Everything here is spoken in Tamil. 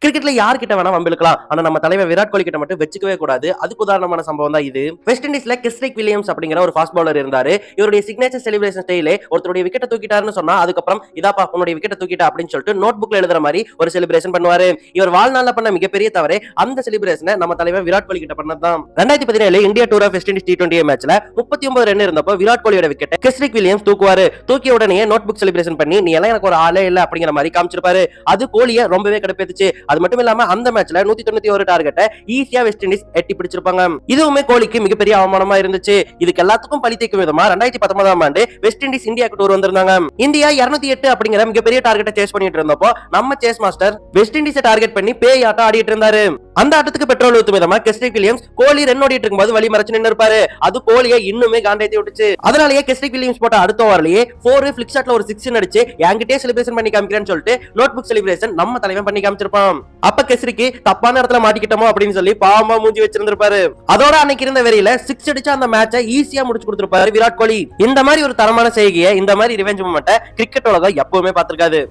கிரிக்கெட்ல யார்கிட்ட வேணா வம்பிழுக்கலாம், ஆனா நம்ம தலைவர் விராட் கோலி கிட்ட மட்டும் வச்சுக்கவே கூடாது. அதுக்கு உதாரணமான சம்பவம் தான் இது. வெஸ்ட் இண்டீஸ்ல கெஸ்ரிக் வில்லியம்ஸ் அப்படிங்கிற ஒரு ஃபாஸ்ட் பவுலர் இருந்தாரு. இவருடைய சிக்னேச்சர் செலிப்ரேஷன் ஸ்டைலே ஒருத்தருடைய விக்கெட்ட தூக்கிட்டாருன்னு சொன்னா அதுக்கப்புறம் இதாப்பா உன்னுடைய விக்கெட்ட தூக்கிட்டா அப்படின்னு சொல்லிட்டு நோட் புக்ல எழுதுற மாதிரி ஒரு செலிப்ரேஷன் பண்ணுவாரு. இவர் வாழ்நாள்ல பண்ண மிகப்பெரிய தவறு அந்த செலிப்ரேஷனை நம்ம தலைவர் விராட் கோலி கிட்ட பண்ணதான். 2017 India tour of West Indies T20 மேட்ச்ல 39 ரன் இருந்தப்போ விராட் கோலியோட விக்கெட் கெஸ்ரிக் வில்லியம்ஸ் தூக்குவாரு. தூக்கிய உடனே நோட் புக் செலிப்ரேஷன் பண்ணி நீ எல்லாம் எனக்கு ஒரு ஆளே இல்ல அப்படிங்கிற மாதிரி காமிச்சிருப்பாரு. அது கோலியை ரொம்பவே கடுப்பேத்துச்சு. அது மட்டும் இல்லாம அந்த மேட்ச்ல 191 டார்கெட்டை ஈஸியா வெஸ்ட் இண்டீஸ் எட்டி பிடிச்சிருப்பாங்க. இதுவுமே கோலிக்கு மிகப்பெரிய அவமானமா இருந்துச்சு. இதுக்கு எல்லாத்துக்கும் பழி தீர்க்கும் விதமா 2019 ஆண்டு வெஸ்ட் இண்டீஸ் இந்தியாவுக்கு டூர் வந்திருந்தாங்க. இந்தியா 208 அப்படிங்கிற மிகப்பெரிய டார்கெட்டை சேஸ் பண்ணிட்டு இருந்தப்போ நம்ம சேஸ் மாஸ்டர் வெஸ்ட் இண்டீஸை டார்கெட் பண்ணி பேய் ஆட்டம் ஆடிட்டு இருந்தாரு. அந்த ஆட்டத்துக்கு பெட்ரோல் ஊத்தும் விதமா கெஸ்ரிக் வில்லியம்ஸ் கோலி ரன் ஓடிட்டு இருக்கும்போது வழி மறைச்சு நின்னு இருப்பாரு. அது கோலியை இன்னுமே காண்டாயத்தை விட்டுச்சு. அதனாலேயே கெஸ்ரிக் வில்லியம்ஸ் போட்ட அடுத்த ஓவர்லயே 4 ஃபிளிக் ஷாட்ல ஒரு 6 அடிச்சு என்கிட்டே செலிப்ரேஷன் பண்ணி காமிக்கிறேன்னு சொல்லிட்டு நோட் புக் செலிப்ரேஷன் நம்ம தலைவன் பண்ணி காமிச்சிருப்பான். அப்ப கெஸ்ரிக்கு தப்பான இடத்துல மாட்டிக்கிட்டோமோ அப்படின்னு சொல்லி பாவமா மூஞ்சி வச்சிருந்திருப்பாரு. அதோட அன்னைக்கு இருந்த வெறியில 6 அடிச்சு அந்த மேட்சை ஈஸியா முடிச்சு கொடுத்திருப்பாரு விராட் கோலி. இந்த மாதிரி ஒரு தரமான செய்கையை, இந்த மாதிரி ரிவெஞ்ச் மூமெண்ட்டை கிரிக்கெட் உலகம் எப்பவுமே பார்த்திருக்காது.